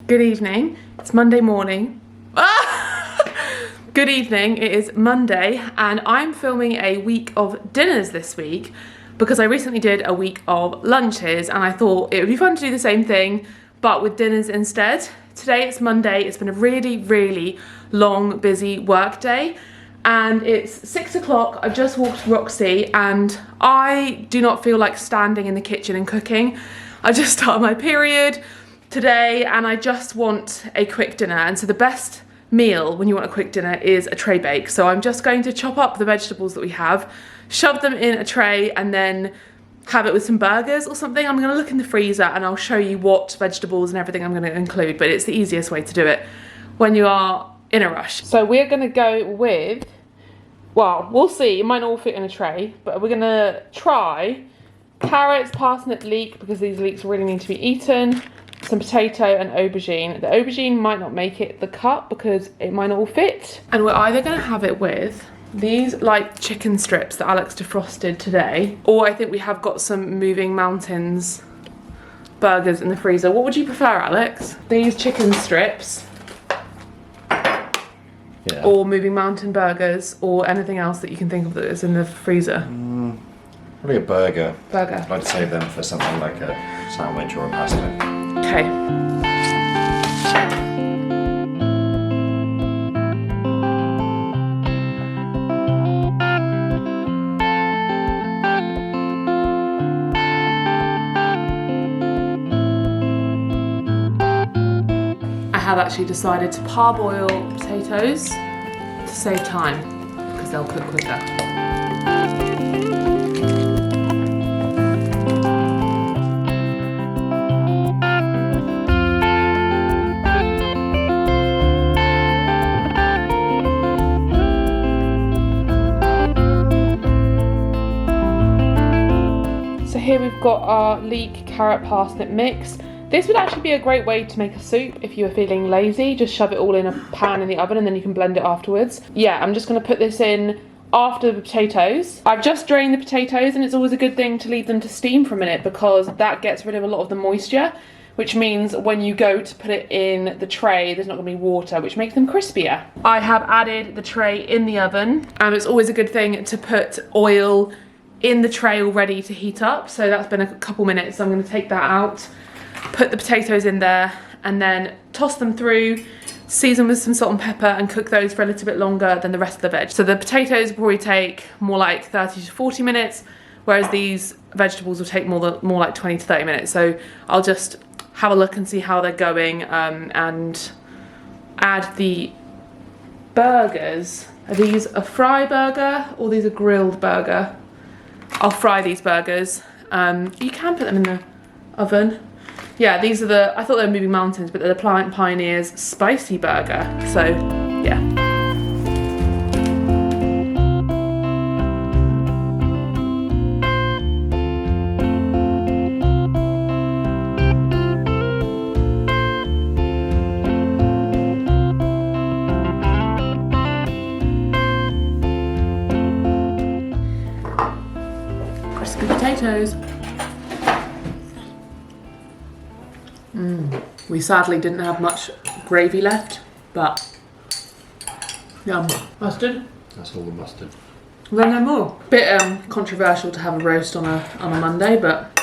Good evening. It's Monday morning. Good evening. It is Monday and I'm filming a week of dinners this week because I recently did a week of lunches and I thought it would be fun to do the same thing but with dinners instead. Today it's Monday. It's been a really long, busy work day and it's 6 o'clock. I've just walked to Roxy and I do not feel like standing in the kitchen and cooking. I just started my period today and I just want a quick dinner, and so the best meal when you want a quick dinner is a tray bake. So I'm just going to chop up the vegetables that we have, shove them in a tray and then have it with some burgers or something. I'm going to look in the freezer and I'll show you what vegetables and everything I'm going to include, but it's the easiest way to do it when you are in a rush. So we're going to go with, well, we'll see, it might not all fit in a tray, but we're going to try carrots, parsnip, leek, because these leeks really need to be eaten, some potato and aubergine. The aubergine might not make it the cut because it might not all fit. And we're either going to have it with these like chicken strips that Alex defrosted today, or I think we have got some Moving Mountains burgers in the freezer. What would you prefer, Alex? These chicken strips, yeah, or Moving Mountain burgers, or anything else that you can think of that is in the freezer? Probably a burger. Burger. I'd like to save them for something like a sandwich or a pasta. Okay. I have actually decided to parboil potatoes to save time because they'll cook quicker. Here we've got our leek, carrot, parsnip mix. This would actually be a great way to make a soup if you were feeling lazy. Just shove it all in a pan in the oven and then you can blend it afterwards. Yeah, I'm just going to put this in after the potatoes. I've just drained the potatoes and it's always a good thing to leave them to steam for a minute because that gets rid of a lot of the moisture, which means when you go to put it in the tray, there's not going to be water, which makes them crispier. I have added the tray in the oven and it's always a good thing to put oil in the tray already to heat up. So that's been a couple minutes. So I'm going to take that out, put the potatoes in there and then toss them through, season with some salt and pepper and cook those for a little bit longer than the rest of the veg. So the potatoes will probably take more like 30 to 40 minutes, whereas these vegetables will take more like 20 to 30 minutes. So I'll just have a look and see how they're going and add the burgers. Are these a fry burger or these a grilled burger? I'll fry these burgers. You can put them in the oven. Yeah, these are the, I thought they were Moving Mountains, but they're the Plant Pioneers spicy burger. So, yeah. Crispy potatoes. We sadly didn't have much gravy left, but yum. Mustard? That's all the mustard. Then no more. Bit controversial to have a roast on a Monday, but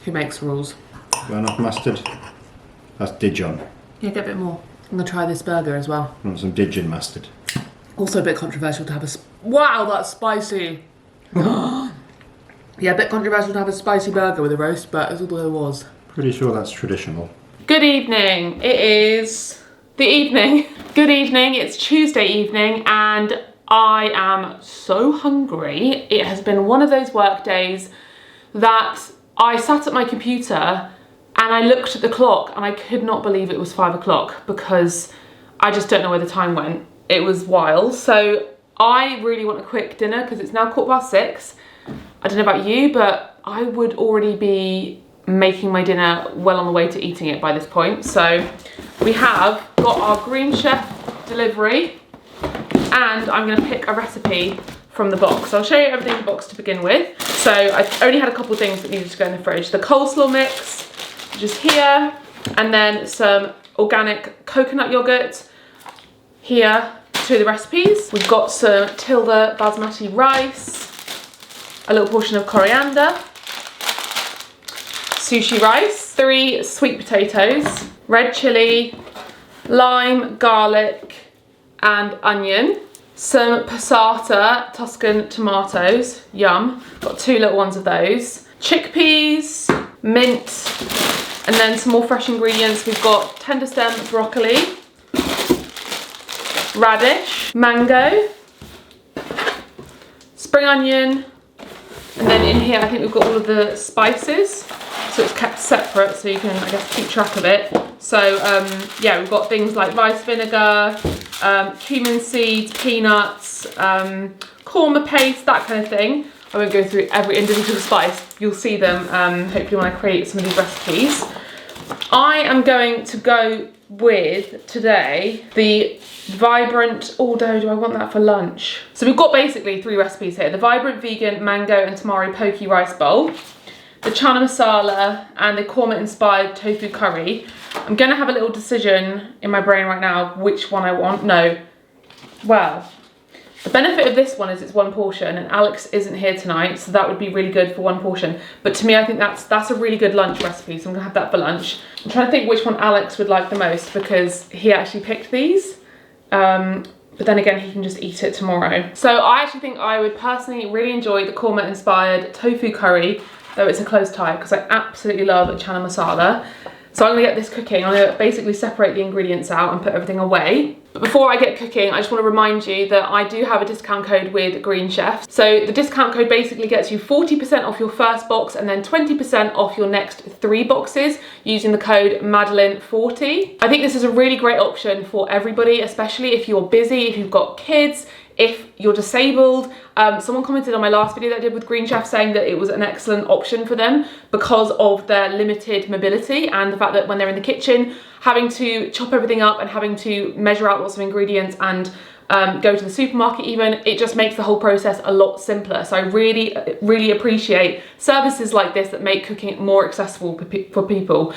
who makes rules? Got enough mustard? That's Dijon. Yeah, get a bit more. I'm gonna try this burger as well. I want some Dijon mustard. Also a bit controversial to have wow, that's spicy. Yeah, a bit controversial to have a spicy burger with a roast, but it's all there was. Pretty sure that's traditional. Good evening. It is the evening. Good evening. It's Tuesday evening and I am so hungry. It has been one of those work days that I sat at my computer and I looked at the clock and I could not believe it was 5 o'clock because I just don't know where the time went. It was wild. So I really want a quick dinner because it's now 6:15. I don't know about you, but I would already be making my dinner well on the way to eating it by this point. So we have got our Green Chef delivery and I'm going to pick a recipe from the box. So I'll show you everything in the box to begin with. So I only had a couple of things that needed to go in the fridge. The coleslaw mix, which is here. And then some organic coconut yogurt. Here, two of the recipes. We've got some Tilda basmati rice, a little portion of coriander, sushi rice, 3 sweet potatoes, red chilli, lime, garlic, and onion. Some passata Tuscan tomatoes, yum. Got 2 little ones of those. Chickpeas, mint, and then some more fresh ingredients. We've got tender stem broccoli, radish, mango, spring onion, and then in here I think we've got all of the spices. So it's kept separate so you can, I guess, keep track of it. So yeah, we've got things like rice vinegar, cumin seeds, peanuts, korma paste, that kind of thing. I won't go through every individual spice. You'll see them hopefully when I create some of these recipes. I am going to go with today the vibrant, although do I want that for lunch? So we've got basically 3 recipes here. The vibrant vegan mango and tamari poke rice bowl, the chana masala, and the korma inspired tofu curry. I'm gonna have a little decision in my brain right now which one I want. No, well, the benefit of this one is it's 1 portion and Alex isn't here tonight, so that would be really good for 1 portion. But to me, I think that's a really good lunch recipe, so I'm gonna have that for lunch. I'm trying to think which one Alex would like the most because he actually picked these. But then again, he can just eat it tomorrow. So I actually think I would personally really enjoy the korma inspired tofu curry, though it's a close tie because I absolutely love a chana masala. So I'm gonna get this cooking. I'm gonna basically separate the ingredients out and put everything away. But before I get cooking, I just wanna remind you that I do have a discount code with Green Chef. So the discount code basically gets you 40% off your first box and then 20% off your next 3 boxes using the code Madeleine40. I think this is a really great option for everybody, especially if you're busy, if you've got kids, if you're disabled. Someone commented on my last video that I did with Green Chef saying that it was an excellent option for them because of their limited mobility and the fact that when they're in the kitchen, having to chop everything up and having to measure out lots of ingredients and go to the supermarket even, it just makes the whole process a lot simpler. So I really appreciate services like this that make cooking more accessible for people,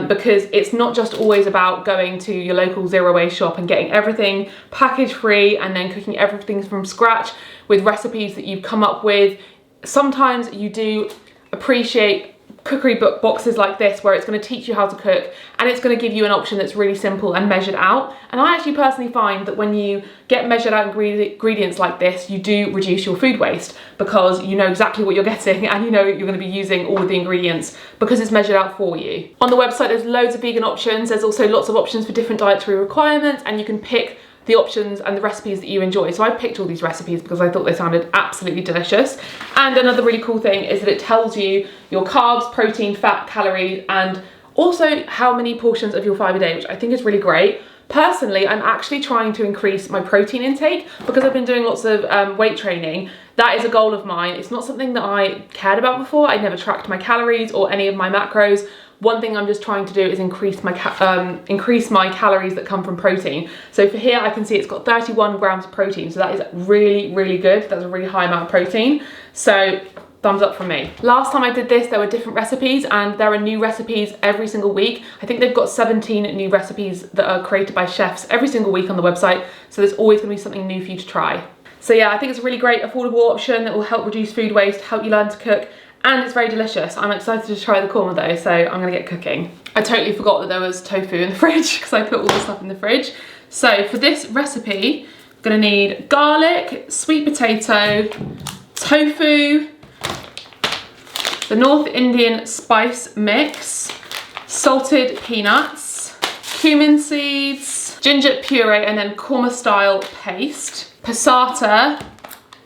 because it's not just always about going to your local zero waste shop and getting everything package free and then cooking everything from scratch with recipes that you've come up with. Sometimes you do appreciate cookery book boxes like this where it's going to teach you how to cook and it's going to give you an option that's really simple and measured out. And I actually personally find that when you get measured out ingredients like this, you do reduce your food waste because you know exactly what you're getting and you know you're going to be using all of the ingredients because it's measured out for you. On the website there's loads of vegan options. There's also lots of options for different dietary requirements and you can pick the options and the recipes that you enjoy. So I picked all these recipes because I thought they sounded absolutely delicious. And another really cool thing is that it tells you your carbs, protein, fat, calories, and also how many portions of your 5 a day, which I think is really great. Personally, I'm actually trying to increase my protein intake because I've been doing lots of weight training. That is a goal of mine. It's not something that I cared about before. I never tracked my calories or any of my macros. One thing I'm just trying to do is increase my calories that come from protein. So for here, I can see it's got 31 grams of protein. So that is really, really good. That's a really high amount of protein. So thumbs up from me. Last time I did this, there were different recipes and there are new recipes every single week. I think they've got 17 new recipes that are created by chefs every single week on the website. So there's always gonna be something new for you to try. So yeah, I think it's a really great affordable option that will help reduce food waste, help you learn to cook, and it's very delicious. I'm excited to try the korma though, so I'm gonna get cooking. I totally forgot that there was tofu in the fridge because I put all the stuff in the fridge. So for this recipe, I'm gonna need garlic, sweet potato, tofu, the North Indian spice mix, salted peanuts, cumin seeds, ginger puree, and then korma style paste, passata,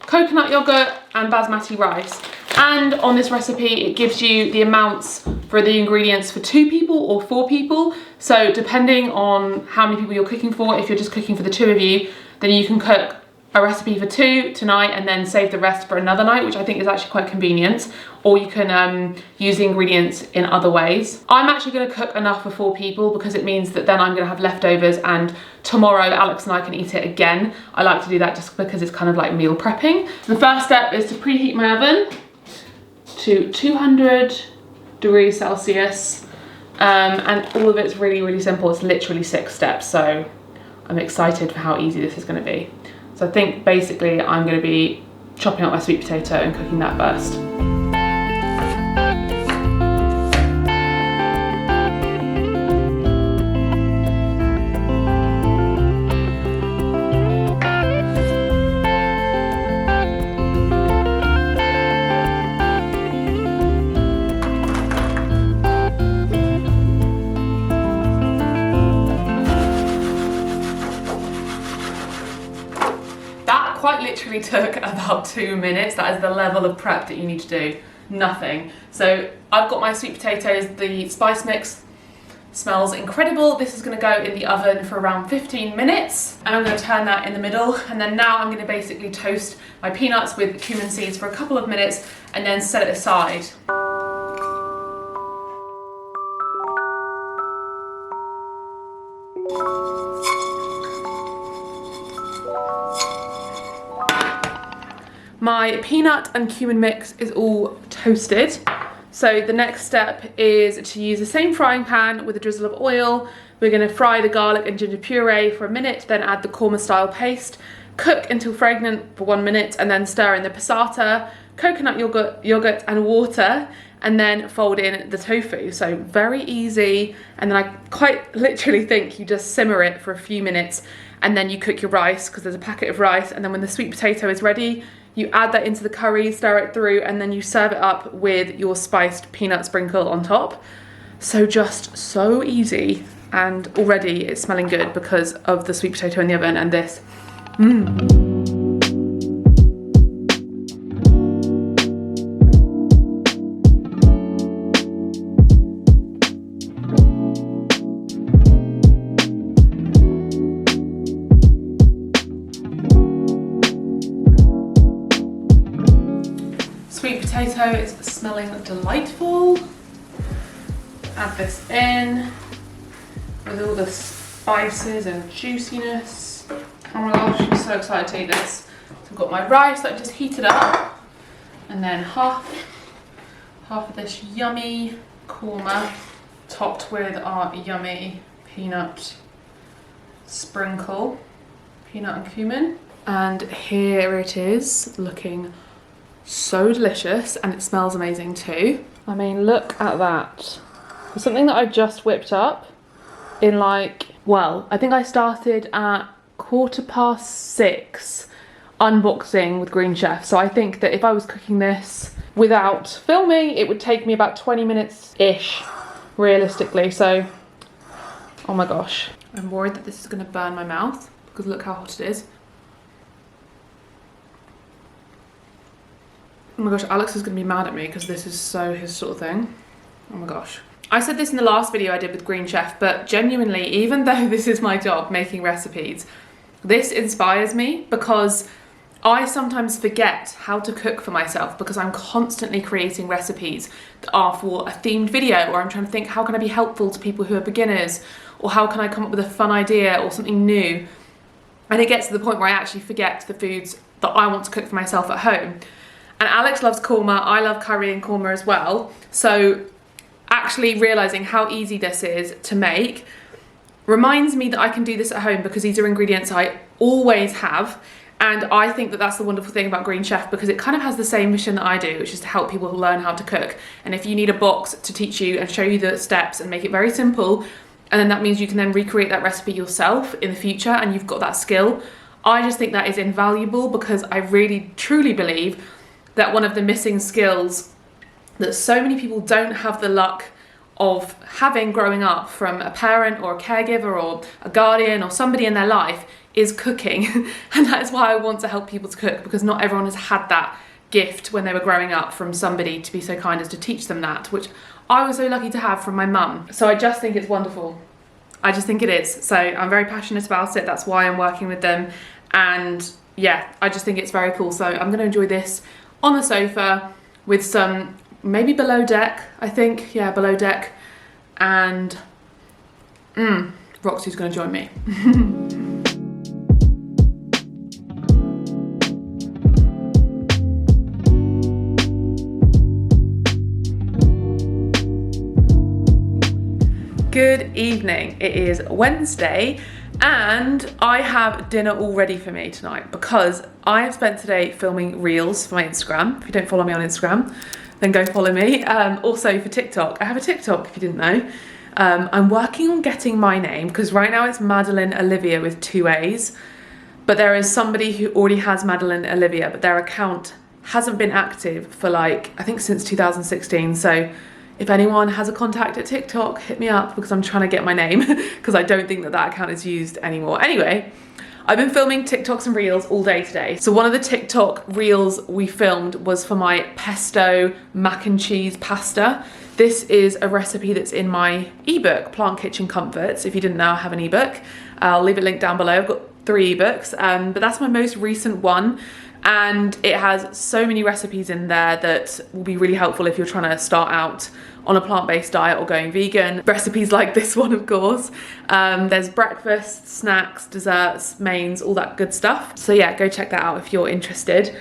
coconut yogurt, and basmati rice. And on this recipe, it gives you the amounts for the ingredients for 2 people or 4 people. So depending on how many people you're cooking for, if you're just cooking for the 2 of you, then you can cook a recipe for 2 tonight and then save the rest for another night, which I think is actually quite convenient. Or you can use the ingredients in other ways. I'm actually gonna cook enough for 4 people because it means that then I'm gonna have leftovers and tomorrow Alex and I can eat it again. I like to do that just because it's kind of like meal prepping. The first step is to preheat my oven to 200 degrees Celsius And all of it's really, really simple. It's literally 6 steps, so I'm excited for how easy this is going to be. So I think basically I'm going to be chopping up my sweet potato and cooking that first. Quite literally took about 2 minutes. That is the level of prep that you need to do. Nothing. So I've got my sweet potatoes. The spice mix smells incredible. This is going to go in the oven for around 15 minutes, and I'm going to turn that in the middle. And then now I'm going to basically toast my peanuts with cumin seeds for a couple of minutes and then set it aside. My peanut and cumin mix is all toasted. So the next step is to use the same frying pan with a drizzle of oil. We're going to fry the garlic and ginger puree for a minute, then add the korma style paste, cook until fragrant for 1 minute, and then stir in the passata, coconut yogurt and water, and then fold in the tofu. So very easy. And then I quite literally think you just simmer it for a few minutes, and then you cook your rice, because there's a packet of rice. And then when the sweet potato is ready, you add that into the curry, stir it through, and then you serve it up with your spiced peanut sprinkle on top. So just so easy, and already it's smelling good because of the sweet potato in the oven and this. Sweet potato is smelling delightful. Add this in with all the spices and juiciness. Oh my gosh, I'm so excited to eat this. So I've got my rice that I just heated up, and then half of this yummy korma topped with our yummy peanut sprinkle, peanut and cumin. And here it is, looking so delicious, and it smells amazing too. I mean, look at that. For something that I just whipped up in like, well, I think I started at 6:15 unboxing with Green Chef. So I think that if I was cooking this without filming, it would take me about 20 minutes-ish, realistically. So, oh my gosh. I'm worried that this is gonna burn my mouth, because look how hot it is. Oh my gosh, Alex is going to be mad at me because this is so his sort of thing. Oh my gosh. I said this in the last video I did with Green Chef, but genuinely, even though this is my job, making recipes, this inspires me because I sometimes forget how to cook for myself because I'm constantly creating recipes that are for a themed video, or I'm trying to think, how can I be helpful to people who are beginners, or how can I come up with a fun idea or something new? And it gets to the point where I actually forget the foods that I want to cook for myself at home. And Alex loves korma, I love curry and korma as well. So actually realising how easy this is to make reminds me that I can do this at home, because these are ingredients I always have. And I think that that's the wonderful thing about Green Chef, because it kind of has the same mission that I do, which is to help people learn how to cook. And if you need a box to teach you and show you the steps and make it very simple, and then that means you can then recreate that recipe yourself in the future and you've got that skill, I just think that is invaluable, because I really truly believe that one of the missing skills that so many people don't have the luck of having growing up from a parent or a caregiver or a guardian or somebody in their life is cooking. And that is why I want to help people to cook, because not everyone has had that gift when they were growing up from somebody to be so kind as to teach them that, which I was so lucky to have from my mum. So I just think it's wonderful. I just think it is. So I'm very passionate about it. That's why I'm working with them. And yeah, I just think it's very cool. So I'm going to enjoy this on the sofa with some, maybe below deck, I think. Yeah, below deck. And Roxy's going to join me. Good evening. It is Wednesday and I have dinner all ready for me tonight because I have spent today filming reels for my Instagram. If you don't follow me on Instagram, then go follow me. Also for TikTok, I have a TikTok if you didn't know. I'm working on getting my name because right now it's Madeleine Olivia with 2 A's, but there is somebody who already has Madeleine Olivia, but their account hasn't been active for like, I think since 2016. So if anyone has a contact at TikTok, hit me up because I'm trying to get my name because I don't think that that account is used anymore. Anyway, I've been filming TikToks and reels all day today. So one of the TikTok reels we filmed was for my pesto mac and cheese pasta. This is a recipe that's in my ebook, Plant Kitchen Comforts. If you didn't know, I have an ebook. I'll leave it linked down below. I've got 3 ebooks, but that's my most recent one. And it has so many recipes in there that will be really helpful if you're trying to start out on a plant-based diet or going vegan. Recipes like this one, of course. There's breakfast, snacks, desserts, mains, all that good stuff. So yeah, go check that out if you're interested.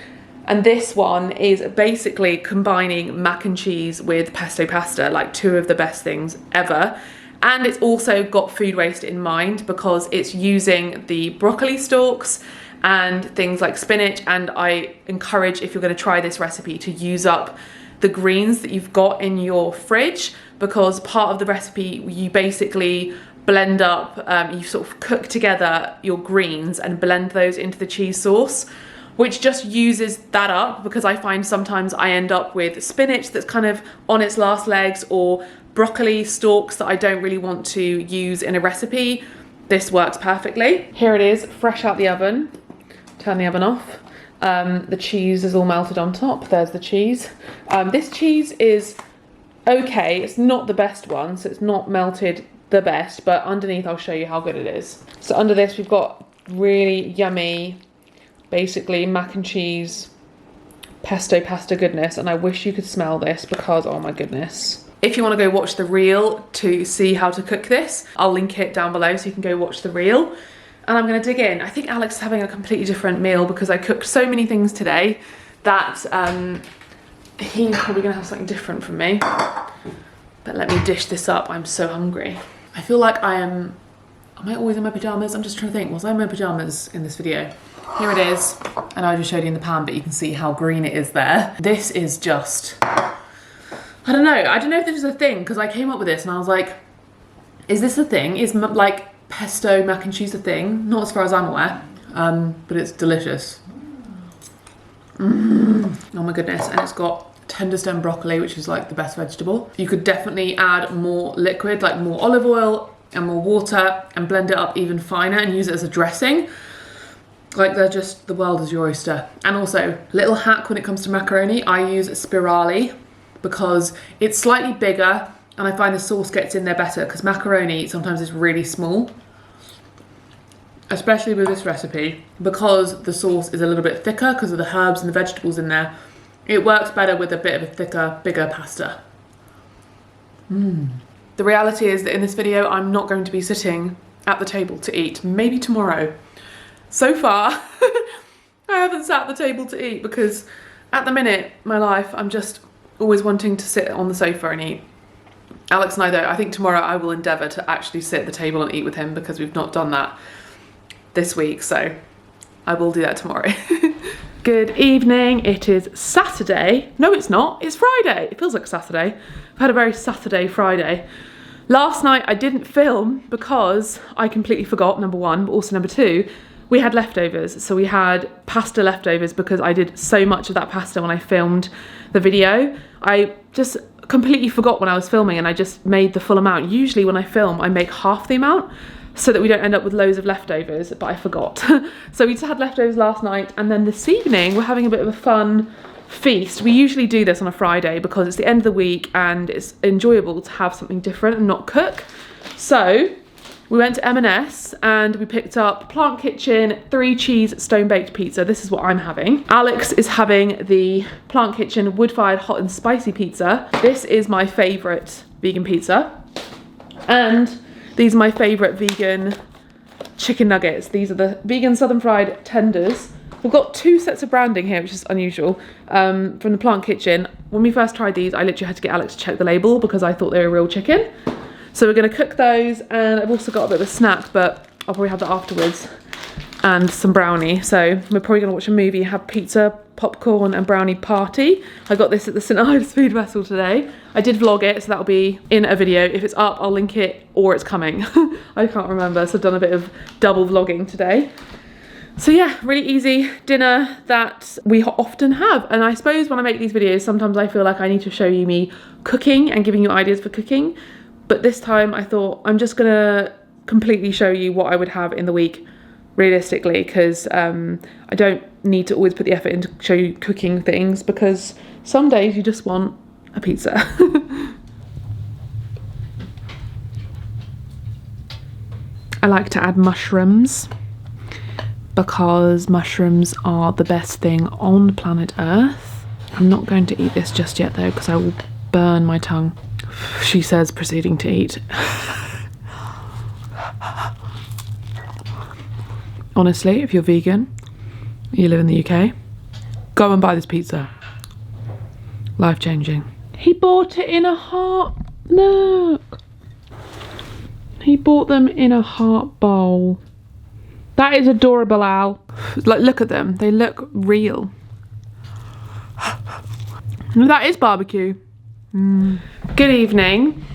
And this one is basically combining mac and cheese with pesto pasta, like 2 of the best things ever. And it's also got food waste in mind because it's using the broccoli stalks and things like spinach, and I encourage, if you're going to try this recipe, to use up the greens that you've got in your fridge, because part of the recipe you basically blend up, you sort of cook together your greens and blend those into the cheese sauce, which just uses that up, because I find sometimes I end up with spinach that's kind of on its last legs or broccoli stalks that I don't really want to use in a recipe. This works perfectly. Here it is, fresh out the oven. Turn the oven off. The cheese is all melted on top. There's the cheese. This cheese is okay. It's not the best one, so it's not melted the best, but underneath I'll show you how good it is. So under this we've got really yummy, basically mac and cheese, pesto pasta goodness, and I wish you could smell this because, oh my goodness. If you want to go watch the reel to see how to cook this, I'll link it down below so you can go watch the reel. And I'm going to dig in. I think Alex is having a completely different meal because I cooked so many things today that he's probably going to have something different from me. But let me dish this up. I'm so hungry. I feel like am I always in my pajamas? I'm just trying to think, was I in my pajamas in this video? Here it is. And I just showed you in the pan, but you can see how green it is there. This is just, I don't know if this is a thing, because I came up with this and I was like, is this a thing? Is like pesto mac and cheese a thing? Not as far as I'm aware, but it's delicious. Oh my goodness, and it's got tender stem broccoli, which is like the best vegetable. You could definitely add more liquid, like more olive oil and more water, and blend it up even finer and use it as a dressing. Like, they're just, the world is your oyster. And also, little hack when it comes to macaroni, I use spirali because it's slightly bigger and I find the sauce gets in there better, because macaroni sometimes is really small, especially with this recipe, because the sauce is a little bit thicker because of the herbs and the vegetables in there. It works better with a bit of a thicker, bigger pasta. The reality is that in this video, I'm not going to be sitting at the table to eat. Maybe tomorrow. So far, I haven't sat at the table to eat because at the minute, my life, I'm just always wanting to sit on the sofa and eat. Alex and I, though, I think tomorrow I will endeavour to actually sit at the table and eat with him because we've not done that this week, so I will do that tomorrow. Good evening. It is Saturday. No, it's not. It's Friday. It feels like Saturday. I've had a very Saturday Friday. Last night I didn't film because I completely forgot, number 1, but also number 2, we had leftovers. So we had pasta leftovers because I did so much of that pasta when I filmed the video. I just completely forgot when I was filming and I just made the full amount. Usually when I film, I make half the amount so that we don't end up with loads of leftovers, but I forgot. So we just had leftovers last night, and then this evening we're having a bit of a fun feast. We usually do this on a Friday because it's the end of the week and it's enjoyable to have something different and not cook. So we went to M&S and we picked up Plant Kitchen 3 cheese stone-baked pizza. This is what I'm having. Alex is having the Plant Kitchen wood-fired hot and spicy pizza. This is my favourite vegan pizza. And these are my favourite vegan chicken nuggets. These are the vegan southern fried tenders. We've got 2 sets of branding here, which is unusual, from the Plant Kitchen. When we first tried these, I literally had to get Alex to check the label because I thought they were real chicken. So we're going to cook those, and I've also got a bit of a snack, but I'll probably have that afterwards, and some brownie. So we're probably going to watch a movie, have pizza, popcorn and brownie party. I got this at the St Ives Food Vessel today. I did vlog it, so that'll be in a video. If it's up, I'll link it, or it's coming. I can't remember, so I've done a bit of double vlogging today. So yeah, really easy dinner that we often have. And I suppose when I make these videos, sometimes I feel like I need to show you me cooking and giving you ideas for cooking. But this time I thought I'm just gonna completely show you what I would have in the week realistically, because I don't need to always put the effort into show you cooking things, because some days you just want a pizza. I like to add mushrooms, because mushrooms are the best thing on planet Earth. I'm not going to eat this just yet though, because I will burn my tongue. She says, proceeding to eat. Honestly, if you're vegan, you live in the UK, go and buy this pizza. Life-changing. He bought it in a heart. Look. He bought them in a heart bowl. That is adorable, Al. Like, look at them. They look real. That is barbecue. Good evening.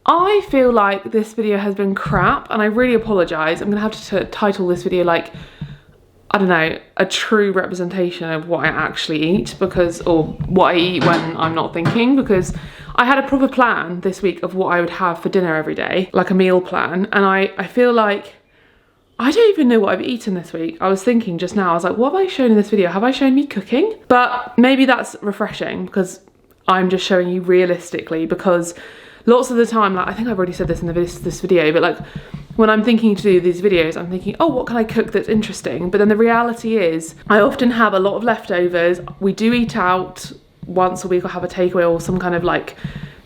I feel like this video has been crap, and I really apologise. I'm going to have to title this video like, I don't know, a true representation of what I actually eat, because, or what I eat when I'm not thinking, because I had a proper plan this week of what I would have for dinner every day, like a meal plan, and I feel like I don't even know what I've eaten this week. I was thinking just now, I was like, what have I shown in this video? Have I shown me cooking? But maybe that's refreshing, because I'm just showing you realistically, because lots of the time, like, I think I've already said this in this video, but like when I'm thinking to do these videos, I'm thinking, oh, what can I cook that's interesting? But then the reality is I often have a lot of leftovers. We do eat out once a week, or have a takeaway or some kind of like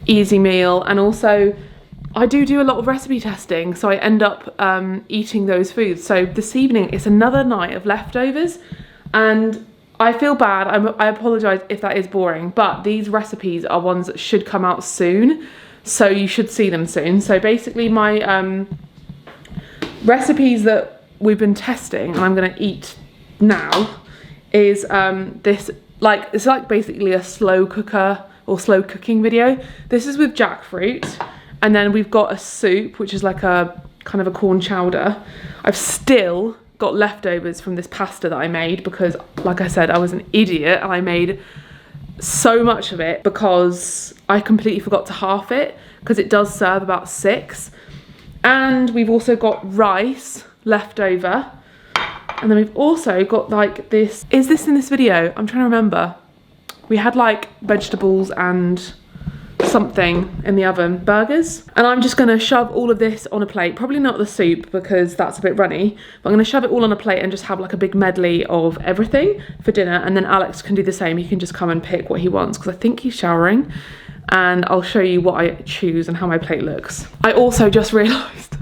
easy meal. And also I do a lot of recipe testing, so I end up eating those foods. So this evening it's another night of leftovers, and I feel bad. I apologise if that is boring, but these recipes are ones that should come out soon, so you should see them soon. So basically my recipes that we've been testing and I'm going to eat now is this, like, it's like basically a slow cooker or slow cooking video. This is with jackfruit, and then we've got a soup which is like a kind of a corn chowder. I've still got leftovers from this pasta that I made, because like I said, I was an idiot and I made so much of it because I completely forgot to half it, because it does serve about 6. And we've also got rice left over, and then we've also got like this, is this in this video? I'm trying to remember. We had like vegetables and something in the oven, burgers, and I'm just gonna shove all of this on a plate. Probably not the soup, because that's a bit runny, but I'm gonna shove it all on a plate and just have like a big medley of everything for dinner. And then Alex can do the same. He can just come and pick what he wants, because I think he's showering, and I'll show you what I choose and how my plate looks. I also just realised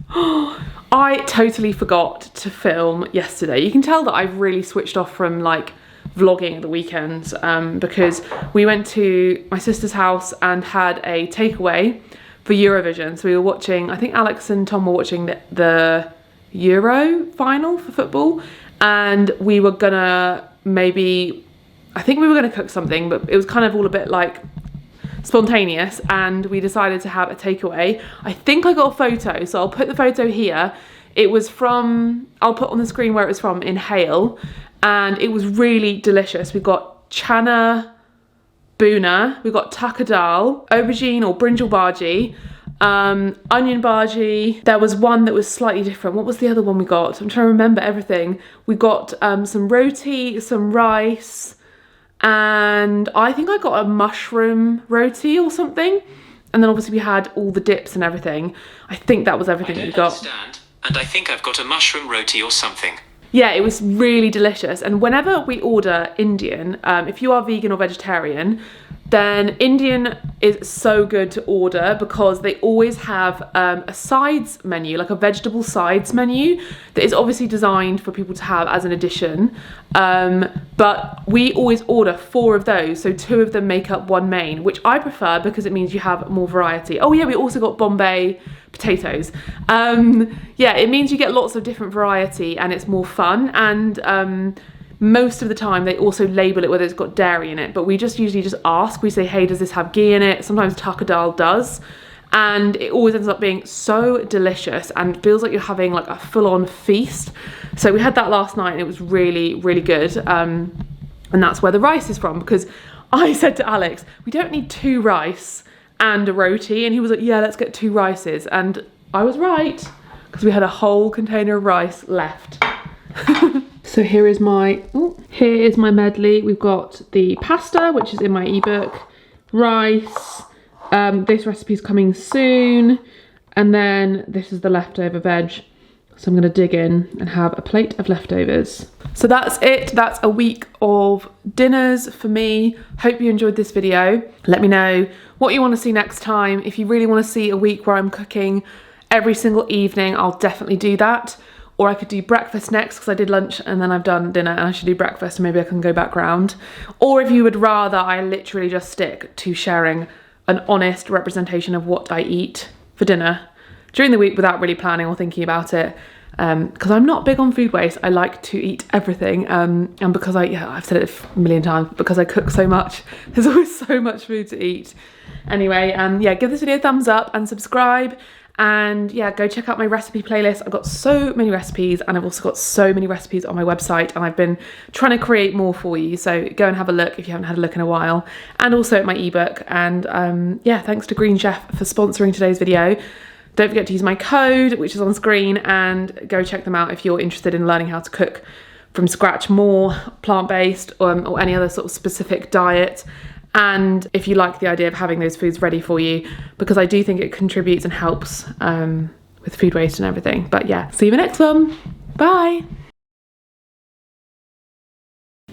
I totally forgot to film yesterday. You can tell that I've really switched off from like vlogging at the weekends, because we went to my sister's house and had a takeaway for Eurovision. So we were watching, I think Alex and Tom were watching the Euro final for football, and we were gonna I think we were gonna cook something, but it was kind of all a bit like spontaneous, and we decided to have a takeaway. I think I got a photo, so I'll put the photo here. It was from, I'll put on the screen where it was from, in Hale, and it was really delicious. We got chana buna, we got taka dal, aubergine or brinjal bhaji, onion bhaji. There was one that was slightly different. What was the other one we got? I'm trying to remember everything. We got some roti, some rice, and I think I got a mushroom roti or something. And then obviously we had all the dips and everything. I think that was everything that we got. Understand. And I think I've got a mushroom roti or something. Yeah, it was really delicious. And whenever we order Indian, if you are vegan or vegetarian, then Indian is so good to order, because they always have a sides menu, like a vegetable sides menu, that is obviously designed for people to have as an addition. But we always order 4 of those, so 2 of them make up one main, which I prefer because it means you have more variety. Oh yeah, we also got Bombay potatoes. Yeah, it means you get lots of different variety and it's more fun, and most of the time they also label it whether it's got dairy in it, but we just usually just ask. We say, hey, does this have ghee in it? Sometimes tucker dal does, and it always ends up being so delicious and feels like you're having like a full-on feast. So we had that last night and it was really, really good, and that's where the rice is from, because I said to Alex, we don't need 2 rice and a roti, and he was like, yeah, let's get 2 rices, and I was right, because we had a whole container of rice left. So here is my medley. We've got the pasta, which is in my ebook, rice, this recipe's coming soon, and then this is the leftover veg. So I'm gonna dig in and have a plate of leftovers. So that's it, that's a week of dinners for me. Hope you enjoyed this video. Let me know what you wanna see next time. If you really wanna see a week where I'm cooking every single evening, I'll definitely do that. Or I could do breakfast next, because I did lunch and then I've done dinner and I should do breakfast, and maybe I can go back round. Or if you would rather I literally just stick to sharing an honest representation of what I eat for dinner during the week without really planning or thinking about it. Because I'm not big on food waste, I like to eat everything, and because I've said it a million times, because I cook so much, there's always so much food to eat. Anyway, yeah, give this video a thumbs up and subscribe. And yeah, go check out my recipe playlist. I've got so many recipes, and I've also got so many recipes on my website, and I've been trying to create more for you, so go and have a look if you haven't had a look in a while, and also at my ebook. And yeah, thanks to Green Chef for sponsoring today's video. Don't forget to use my code, which is on screen, and go check them out if you're interested in learning how to cook from scratch more plant-based, or any other sort of specific diet. And if you like the idea of having those foods ready for you, because I do think it contributes and helps with food waste and everything. But yeah, see you in the next one. Bye.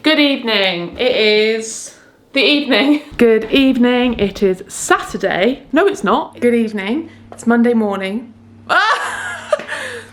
Good evening. It is the evening. Good evening. It is Saturday. No, it's not. Good evening. It's Monday morning.